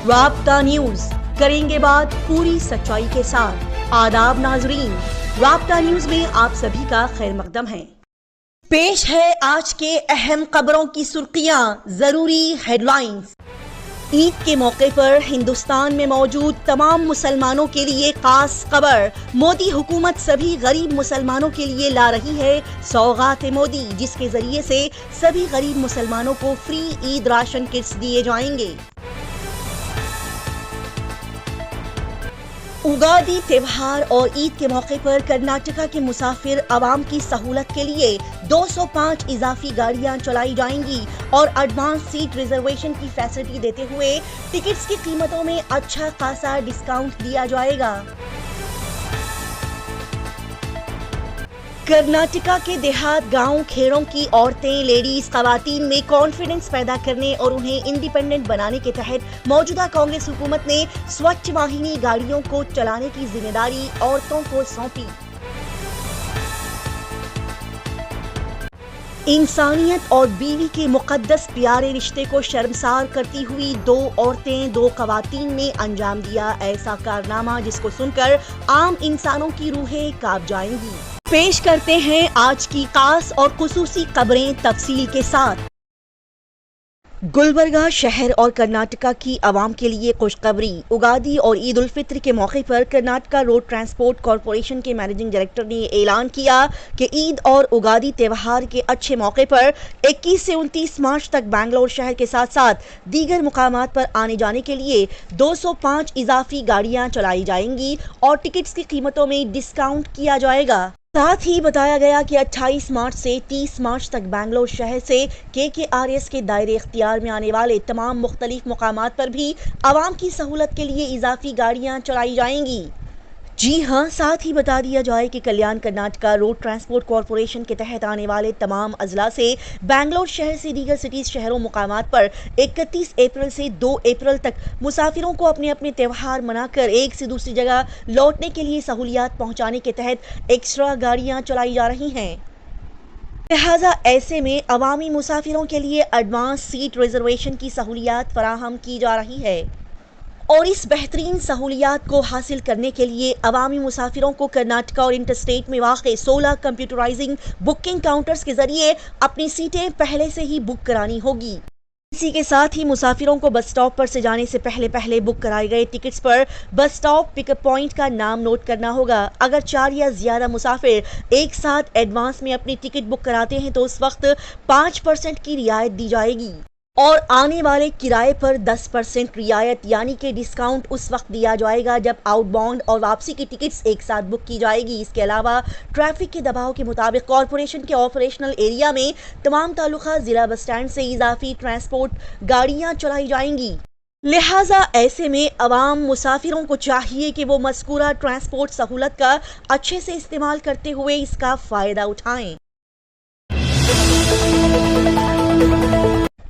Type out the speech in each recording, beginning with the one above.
رابطہ نیوز کریں گے بات پوری سچائی کے ساتھ۔ آداب ناظرین، رابطہ نیوز میں آپ سبھی کا خیر مقدم ہے۔ پیش ہے آج کے اہم خبروں کی سرخیاں، ضروری ہیڈ لائنز۔ عید کے موقع پر ہندوستان میں موجود تمام مسلمانوں کے لیے خاص خبر۔ مودی حکومت سبھی غریب مسلمانوں کے لیے لا رہی ہے سوغات مودی، جس کے ذریعے سے سبھی غریب مسلمانوں کو فری عید راشن کٹس دیے جائیں گے۔ اگادی تہوار اور عید کے موقع پر کرناٹکا کے مسافر عوام کی سہولت کے لیے 205 اضافی گاڑیاں چلائی جائیں گی اور ایڈوانس سیٹ ریزرویشن کی فیسلٹی دیتے ہوئے ٹکٹس کی قیمتوں میں اچھا خاصا ڈسکاؤنٹ دیا جائے گا۔ کرناٹکا کے دیہات گاؤں کھیڑوں کی عورتیں لیڈیز خواتین میں کانفیڈنس پیدا کرنے اور انہیں انڈیپینڈنٹ بنانے کے تحت موجودہ کانگریس حکومت نے سوچھ واہنی گاڑیوں کو چلانے کی ذمہ داری عورتوں کو سونپی۔ انسانیت اور بیوی کے مقدس پیارے رشتے کو شرمسار کرتی ہوئی 2 عورتیں 2 خواتین نے انجام دیا ایسا کارنامہ جس کو سن کر عام انسانوں کی روحیں کانپ جائیں گی۔ پیش کرتے ہیں آج کی خاص اور خصوصی خبریں تفصیل کے ساتھ۔ گلبرگہ شہر اور کرناٹکا کی عوام کے لیے خوشخبری۔ اگادی اور عید الفطر کے موقع پر کرناٹکا روڈ ٹرانسپورٹ کارپوریشن کے مینیجنگ ڈائریکٹر نے اعلان کیا کہ عید اور اگادی تہوار کے اچھے موقع پر 21 سے 29 مارچ تک بنگلور شہر کے ساتھ ساتھ دیگر مقامات پر آنے جانے کے لیے 205 اضافی گاڑیاں چلائی جائیں گی اور ٹکٹس کی قیمتوں میں ڈسکاؤنٹ کیا جائے گا۔ ساتھ ہی بتایا گیا کہ 28 مارچ سے 30 مارچ تک بنگلور شہر سے KKRS کے دائرے اختیار میں آنے والے تمام مختلف مقامات پر بھی عوام کی سہولت کے لیے اضافی گاڑیاں چلائی جائیں گی۔ جی ہاں، ساتھ ہی بتا دیا جائے کہ کلیان کرناٹکا روڈ ٹرانسپورٹ کارپوریشن کے تحت آنے والے تمام اضلاع سے بنگلور شہر سے دیگر سٹیز شہروں مقامات پر 31 اپریل سے 2 اپریل تک مسافروں کو اپنے اپنے تہوار منا کر ایک سے دوسری جگہ لوٹنے کے لیے سہولیات پہنچانے کے تحت ایکسٹرا گاڑیاں چلائی جا رہی ہیں۔ لہٰذا ایسے میں عوامی مسافروں کے لیے ایڈوانس سیٹ ریزرویشن کی سہولیات فراہم کی جا رہی ہے اور اس بہترین سہولیات کو حاصل کرنے کے لیے عوامی مسافروں کو کرناٹکا اور انٹر اسٹیٹ میں واقع 16 کمپیوٹرائزنگ بکنگ کاؤنٹرز کے ذریعے اپنی سیٹیں پہلے سے ہی بک کرانی ہوگی۔ اسی کے ساتھ ہی مسافروں کو بس اسٹاپ پر سے جانے سے پہلے بک کرائے گئے ٹکٹس پر بس اسٹاپ پک اپ پوائنٹ کا نام نوٹ کرنا ہوگا۔ اگر 4 یا زیادہ مسافر ایک ساتھ ایڈوانس میں اپنی ٹکٹ بک کراتے ہیں تو اس وقت 5% کی رعایت دی جائے گی اور آنے والے کرائے پر 10% رعایت یعنی کہ ڈسکاؤنٹ اس وقت دیا جائے گا جب آؤٹ باؤنڈ اور واپسی کی ٹکٹس ایک ساتھ بک کی جائے گی۔ اس کے علاوہ ٹریفک کے دباؤ کے مطابق کارپوریشن کے آپریشنل ایریا میں تمام تعلقہ ضلع بس اسٹینڈ سے اضافی ٹرانسپورٹ گاڑیاں چلائی جائیں گی۔ لہٰذا ایسے میں عوام مسافروں کو چاہیے کہ وہ مذکورہ ٹرانسپورٹ سہولت کا اچھے سے استعمال کرتے ہوئے اس کا فائدہ اٹھائیں۔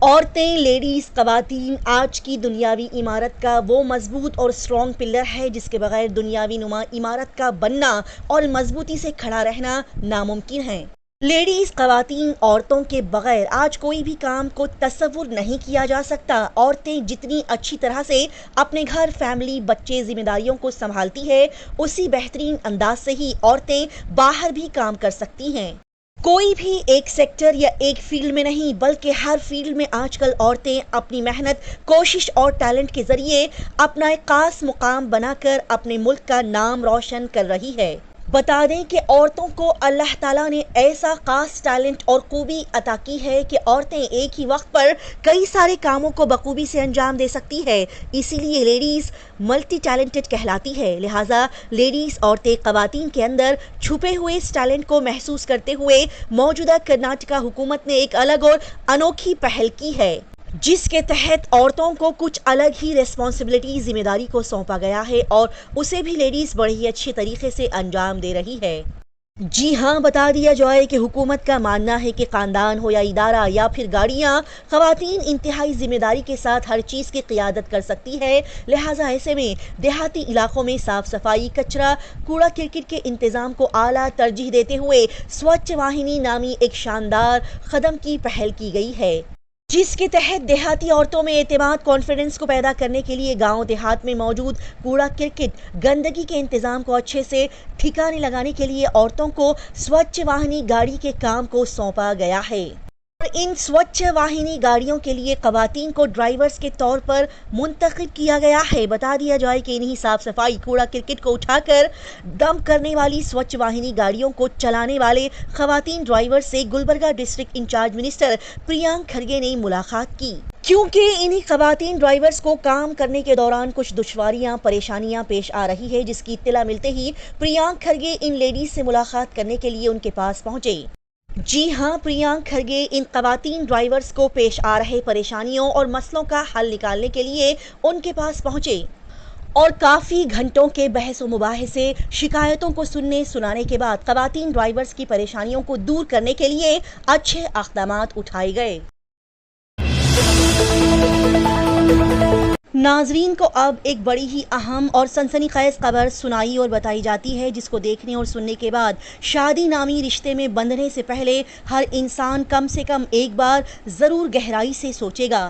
عورتیں، لیڈیز، خواتین آج کی دنیاوی عمارت کا وہ مضبوط اور اسٹرانگ پلر ہے جس کے بغیر دنیاوی نما عمارت کا بننا اور مضبوطی سے کھڑا رہنا ناممکن ہے۔ لیڈیز، خواتین، عورتوں کے بغیر آج کوئی بھی کام کو تصور نہیں کیا جا سکتا۔ عورتیں جتنی اچھی طرح سے اپنے گھر، فیملی، بچے، ذمہ داریوں کو سنبھالتی ہے اسی بہترین انداز سے ہی عورتیں باہر بھی کام کر سکتی ہیں۔ کوئی بھی ایک سیکٹر یا ایک فیلڈ میں نہیں بلکہ ہر فیلڈ میں آج کل عورتیں اپنی محنت، کوشش اور ٹیلنٹ کے ذریعے اپنا ایک خاص مقام بنا کر اپنے ملک کا نام روشن کر رہی ہے۔ بتا دیں کہ عورتوں کو اللہ تعالیٰ نے ایسا خاص ٹیلنٹ اور خوبی عطا کی ہے کہ عورتیں ایک ہی وقت پر کئی سارے کاموں کو بخوبی سے انجام دے سکتی ہے، اسی لیے لیڈیز ملٹی ٹیلنٹڈ کہلاتی ہے۔ لہٰذا لیڈیز، عورتیں، خواتین کے اندر چھپے ہوئے اس ٹیلنٹ کو محسوس کرتے ہوئے موجودہ کرناٹکا حکومت نے ایک الگ اور انوکھی پہل کی ہے جس کے تحت عورتوں کو کچھ الگ ہی ریسپانسبلٹی، ذمہ داری کو سونپا گیا ہے اور اسے بھی لیڈیز بڑے ہی اچھے طریقے سے انجام دے رہی ہے۔ جی ہاں، بتا دیا جائے کہ حکومت کا ماننا ہے کہ خاندان ہو یا ادارہ یا پھر گاڑیاں، خواتین انتہائی ذمہ داری کے ساتھ ہر چیز کی قیادت کر سکتی ہے۔ لہٰذا ایسے میں دیہاتی علاقوں میں صاف صفائی، کچرا، کوڑا کرکٹ کے انتظام کو اعلیٰ ترجیح دیتے ہوئے سوچھ واہنی نامی ایک شاندار قدم کی پہل کی گئی ہے جس کے تحت دیہاتی عورتوں میں اعتماد کانفیڈنس کو پیدا کرنے کے لیے گاؤں دیہات میں موجود کوڑا کرکٹ گندگی کے انتظام کو اچھے سے ٹھکانے لگانے کے لیے عورتوں کو سوچھ واہنی گاڑی کے کام کو سونپا گیا ہے اور ان سوچھ واہنی گاڑیوں کے لیے خواتین کو ڈرائیورز کے طور پر منتخب کیا گیا ہے۔ بتا دیا جائے کہ انہی صاف صفائی کوڑا کرکٹ کو اٹھا کر ڈمپ کرنے والی سوچھ واہنی گاڑیوں کو چلانے والے خواتین ڈرائیور سے گلبرگہ ڈسٹرکٹ انچارج منسٹر پریانک کھرگے نے ملاقات کی، کیونکہ انہی خواتین ڈرائیورز کو کام کرنے کے دوران کچھ دشواریاں پریشانیاں پیش آ رہی ہے، جس کی اطلاع ملتے ہی پریانک کھرگے ان لیڈیز سے ملاقات کرنے کے لیے ان کے پاس پہنچے۔ جی ہاں، پریانک کھرگے ان خواتین ڈرائیورز کو پیش آ رہے پریشانیوں اور مسئلوں کا حل نکالنے کے لیے ان کے پاس پہنچے اور کافی گھنٹوں کے بحث و مباحثے شکایتوں کو سننے سنانے کے بعد خواتین ڈرائیورز کی پریشانیوں کو دور کرنے کے لیے اچھے اقدامات اٹھائے گئے۔ ناظرین کو اب ایک بڑی ہی اہم اور سنسنی خیز خبر سنائی اور بتائی جاتی ہے، جس کو دیکھنے اور سننے کے بعد شادی نامی رشتے میں بندھنے سے پہلے ہر انسان کم سے کم ایک بار ضرور گہرائی سے سوچے گا۔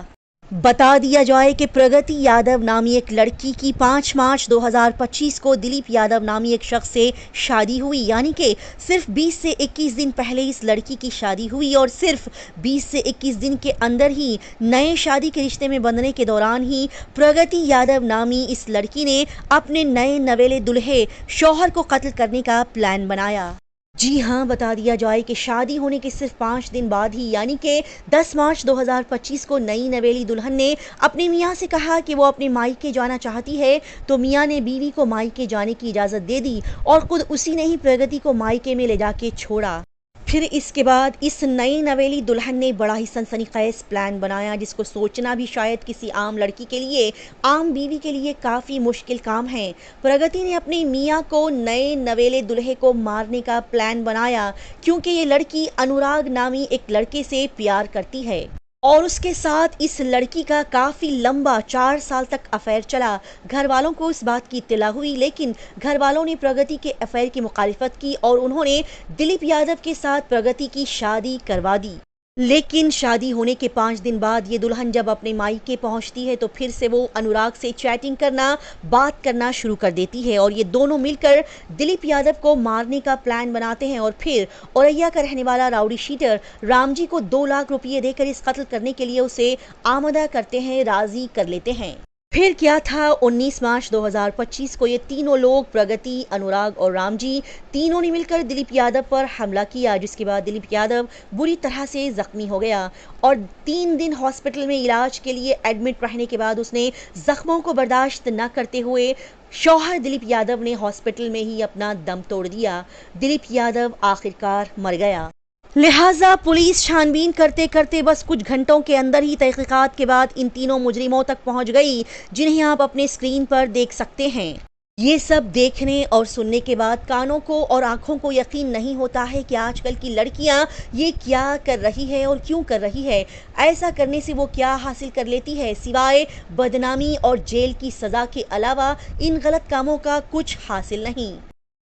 بتا دیا جائے کہ پرگتی یادو نامی ایک لڑکی کی 5 مارچ 2025 کو دلیپ یادو نامی ایک شخص سے شادی ہوئی، یعنی کہ صرف 20 سے 21 دن پہلے اس لڑکی کی شادی ہوئی اور صرف 20 سے 21 دن کے اندر ہی نئے شادی کے رشتے میں بندھنے کے دوران ہی پرگتی یادو نامی اس لڑکی نے اپنے نئے نویلے دلہے شوہر کو قتل کرنے کا پلان بنایا۔ جی ہاں، بتا دیا جائے کہ شادی ہونے کے صرف 5 دن بعد ہی یعنی کہ 10 مارچ 2025 کو نئی نویلی دلہن نے اپنے میاں سے کہا کہ وہ اپنے مائیکے جانا چاہتی ہے، تو میاں نے بیوی کو مائیکے جانے کی اجازت دے دی اور خود اسی نے ہی پرگتی کو مائیکے میں لے جا کے چھوڑا۔ پھر اس کے بعد اس نئی نویلی دلہن نے بڑا ہی سنسنی خیز پلان بنایا، جس کو سوچنا بھی شاید کسی عام لڑکی کے لیے، عام بیوی کے لیے کافی مشکل کام ہے۔ پرگتی نے اپنے میاں کو نئے نویلے دلہے کو مارنے کا پلان بنایا، کیونکہ یہ لڑکی انوراگ نامی ایک لڑکے سے پیار کرتی ہے اور اس کے ساتھ اس لڑکی کا کافی لمبا 4 سال تک افیئر چلا۔ گھر والوں کو اس بات کی اطلاع ہوئی، لیکن گھر والوں نے پرگتی کے افیئر کی مخالفت کی اور انہوں نے دلیپ یادو کے ساتھ پرگتی کی شادی کروا دی۔ لیکن شادی ہونے کے 5 دن بعد یہ دلہن جب اپنے مائیکے پہنچتی ہے تو پھر سے وہ انوراگ سے چیٹنگ کرنا، بات کرنا شروع کر دیتی ہے اور یہ دونوں مل کر دلیپ یادو کو مارنے کا پلان بناتے ہیں اور پھر اوریا کا رہنے والا راؤڈی شیٹر رام جی کو 2 لاکھ روپے دے کر اس قتل کرنے کے لیے اسے آمادہ کرتے ہیں، راضی کر لیتے ہیں۔ پھر کیا تھا، 19 مارچ 2025 کو یہ تینوں لوگ پرگتی، انوراگ اور رام جی تینوں نے مل کر دلیپ یادو پر حملہ کیا، جس کے بعد دلیپ یادو بری طرح سے زخمی ہو گیا اور 3 دن ہاسپٹل میں علاج کے لیے ایڈمٹ رہنے کے بعد اس نے زخموں کو برداشت نہ کرتے ہوئے شوہر دلیپ یادو نے ہاسپٹل میں ہی اپنا دم توڑ دیا۔ دلیپ یادو آخرکار مر گیا۔ لہٰذا پولیس چھانبین کرتے کرتے بس کچھ گھنٹوں کے اندر ہی تحقیقات کے بعد ان تینوں مجرموں تک پہنچ گئی، جنہیں آپ اپنے اسکرین پر دیکھ سکتے ہیں۔ یہ سب دیکھنے اور سننے کے بعد کانوں کو اور آنکھوں کو یقین نہیں ہوتا ہے کہ آج کل کی لڑکیاں یہ کیا کر رہی ہے اور کیوں کر رہی ہے۔ ایسا کرنے سے وہ کیا حاصل کر لیتی ہے، سوائے بدنامی اور جیل کی سزا کے علاوہ ان غلط کاموں کا کچھ حاصل نہیں۔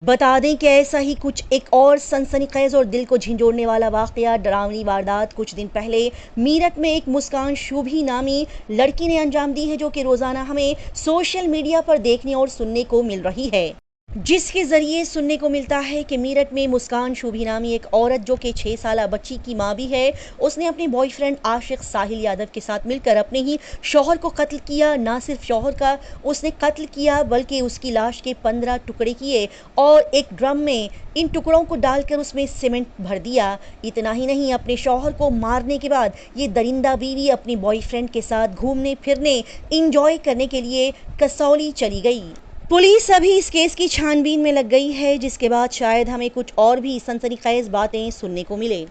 بتا دیں کہ ایسا ہی کچھ ایک اور سنسنی خیز اور دل کو جھنجھوڑنے والا واقعہ، ڈراؤنی واردات کچھ دن پہلے میرٹھ میں ایک مسکان شوبھی نامی لڑکی نے انجام دی ہے، جو کہ روزانہ ہمیں سوشل میڈیا پر دیکھنے اور سننے کو مل رہی ہے، جس کے ذریعے سننے کو ملتا ہے کہ میرٹھ میں مسکان شوبھی نامی ایک عورت، جو کہ 6 سالہ بچی کی ماں بھی ہے، اس نے اپنے بوائے فرینڈ عاشق ساحل یادو کے ساتھ مل کر اپنے ہی شوہر کو قتل کیا۔ نہ صرف شوہر کا اس نے قتل کیا بلکہ اس کی لاش کے 15 ٹکڑے کیے اور ایک ڈرم میں ان ٹکڑوں کو ڈال کر اس میں سیمنٹ بھر دیا۔ اتنا ہی نہیں، اپنے شوہر کو مارنے کے بعد یہ درندہ بیوی اپنی بوائے فرینڈ کے ساتھ گھومنے پھرنے، انجوائے کرنے کے لیے کسولی چلی گئی۔ پولیس ابھی اس کیس کی چھانبین میں لگ گئی ہے، جس کے بعد شاید ہمیں کچھ اور بھی سنسنی خیز باتیں سننے کو ملے۔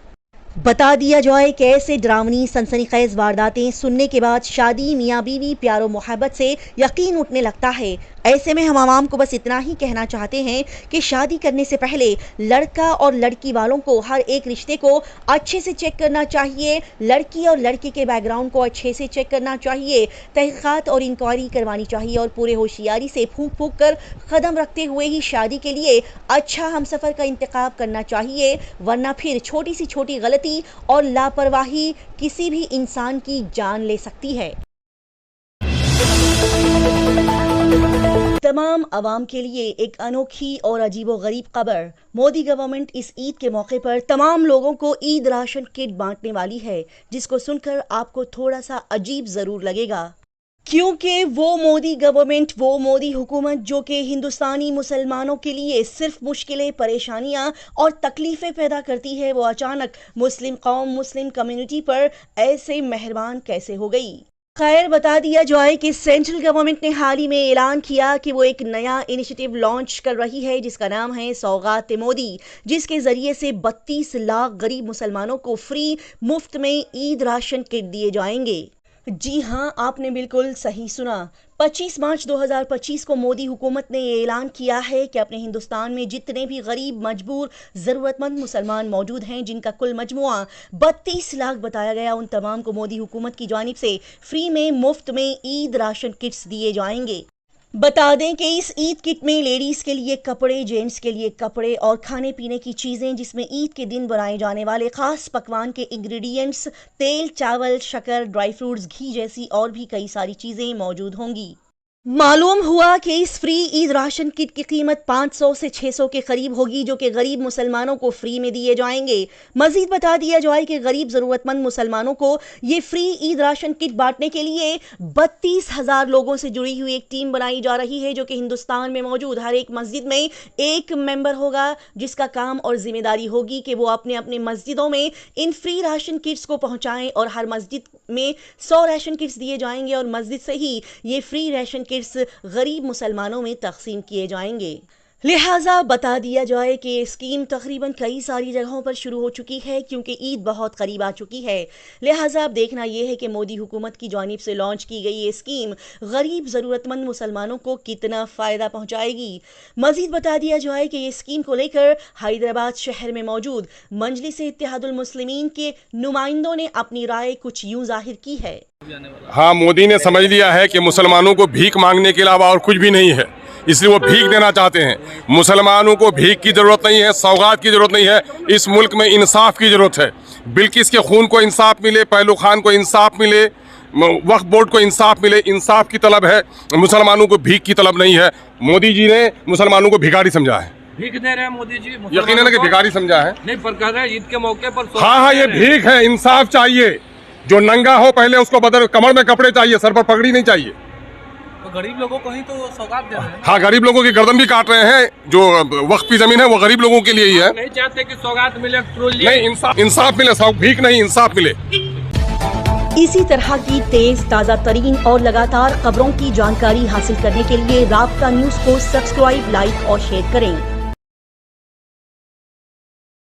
بتا دیا جائے کہ ایسے ڈراؤنی سنسنی خیز وارداتیں سننے کے بعد شادی، میاں بیوی، پیار و محبت سے یقین اٹھنے لگتا ہے۔ ایسے میں ہم عوام کو بس اتنا ہی کہنا چاہتے ہیں کہ شادی کرنے سے پہلے لڑکا اور لڑکی والوں کو ہر ایک رشتے کو اچھے سے چیک کرنا چاہیے، لڑکی اور لڑکے کے بیک گراؤنڈ کو اچھے سے چیک کرنا چاہیے، تحقیقات اور انکوائری کروانی چاہیے اور پورے ہوشیاری سے پھونک پھونک کر قدم رکھتے ہوئے ہی شادی کے لیے اچھا ہمسفر کا انتخاب کرنا چاہیے، ورنہ پھر چھوٹی سی چھوٹی غلطی غلطی اور لاپرواہی کسی بھی انسان کی جان لے سکتی ہے۔ تمام عوام کے لیے ایک انوکھی اور عجیب و غریب خبر، مودی گورنمنٹ اس عید کے موقع پر تمام لوگوں کو عید راشن کٹ بانٹنے والی ہے، جس کو سن کر آپ کو تھوڑا سا عجیب ضرور لگے گا، کیونکہ وہ مودی گورنمنٹ، وہ مودی حکومت جو کہ ہندوستانی مسلمانوں کے لیے صرف مشکلیں، پریشانیاں اور تکلیفیں پیدا کرتی ہے، وہ اچانک مسلم قوم، مسلم کمیونٹی پر ایسے مہربان کیسے ہو گئی؟ خیر، بتا دیا جائے کہ سینٹرل گورنمنٹ نے حال ہی میں اعلان کیا کہ وہ ایک نیا انیشیٹو لانچ کر رہی ہے جس کا نام ہے سوغات مودی، جس کے ذریعے سے 32 لاکھ غریب مسلمانوں کو فری مفت میں عید راشن کٹ دیے جائیں گے۔ جی ہاں، آپ نے بالکل صحیح سنا۔ 25 مارچ 2025 کو مودی حکومت نے یہ اعلان کیا ہے کہ اپنے ہندوستان میں جتنے بھی غریب، مجبور، ضرورت مند مسلمان موجود ہیں، جن کا کل مجموعہ 32 لاکھ بتایا گیا، ان تمام کو مودی حکومت کی جانب سے فری میں مفت میں عید راشن کٹس دیے جائیں گے۔ بتا دیں کہ اس عید کٹ میں لیڈیز کے لیے کپڑے، جینٹس کے لیے کپڑے اور کھانے پینے کی چیزیں، جس میں عید کے دن بنائے جانے والے خاص پکوان کے انگریڈینٹس، تیل، چاول، شکر، ڈرائی فروٹس، گھی جیسی اور بھی کئی ساری چیزیں موجود ہوں گی۔ معلوم ہوا کہ اس فری عید راشن کٹ کی قیمت 500 سے 600 کے قریب ہوگی، جو کہ غریب مسلمانوں کو فری میں دیے جائیں گے۔ مزید بتا دیا جائے کہ غریب ضرورت مند مسلمانوں کو یہ فری عید راشن کٹ بانٹنے کے لیے 32,000 لوگوں سے جڑی ہوئی ایک ٹیم بنائی جا رہی ہے، جو کہ ہندوستان میں موجود ہر ایک مسجد میں ایک ممبر ہوگا، جس کا کام اور ذمہ داری ہوگی کہ وہ اپنے اپنے مسجدوں میں ان فری راشن کٹس کو پہنچائیں، اور ہر مسجد میں 100 راشن کٹس دیے جائیں گے، اور مسجد سے ہی یہ فری راشن کٹس غریب مسلمانوں میں تقسیم کیے جائیں گے۔ لہٰذا بتا دیا جائے کہ یہ اسکیم تقریباً کئی ساری جگہوں پر شروع ہو چکی ہے، کیونکہ عید بہت قریب آ چکی ہے۔ لہٰذا اب دیکھنا یہ ہے کہ مودی حکومت کی جانب سے لانچ کی گئی یہ اسکیم غریب ضرورت مند مسلمانوں کو کتنا فائدہ پہنچائے گی۔ مزید بتا دیا جائے کہ یہ اسکیم کو لے کر حیدرآباد شہر میں موجود مجلس اتحاد المسلمین کے نمائندوں نے اپنی رائے کچھ یوں ظاہر کی ہے۔ ہاں، مودی نے سمجھ لیا ہے کہ مسلمانوں کو بھیک مانگنے کے علاوہ اور کچھ بھی نہیں ہے، اس لیے وہ بھیک دینا چاہتے ہیں۔ مسلمانوں کو بھیک کی ضرورت نہیں ہے، سوغات کی ضرورت نہیں ہے، اس ملک میں انصاف کی ضرورت ہے۔ بلکہ کے خون کو انصاف ملے، پہلو خان کو انصاف ملے، وقف بورڈ کو انصاف ملے، انصاف کی طلب ہے، مسلمانوں کو بھیک کی طلب نہیں ہے۔ مودی جی نے مسلمانوں کو بھکاری سمجھا ہے۔ بھیک دے رہے ہیں مودی جی، یقیناً کہ بھکاری سمجھا ہے، نہیں پر کر رہے ہیں عید کے موقع پر۔ ہاں، یہ بھیک ہے، انصاف چاہیے۔ جو ننگا ہو پہلے اس کو بدل، کمر میں کپڑے چاہیے، سر پر پگڑی نہیں چاہیے۔ تو غریب لوگوں کو ہی تو سوغات دے رہے ہیں۔ ہاں، غریب لوگوں کی گردن بھی کاٹ رہے ہیں۔ جو وقف کی زمین ہے وہ غریب لوگوں کے لیے ہی ہے۔ نہیں چاہتے کہ سوغات ملے، نہیں، انصاف ملے، بھیک نہیں، انصاف ملے۔ اسی طرح کی تیز، تازہ ترین اور لگاتار خبروں کی جانکاری حاصل کرنے کے لیے رابطہ نیوز کو سبسکرائب، لائک اور شیئر کریں۔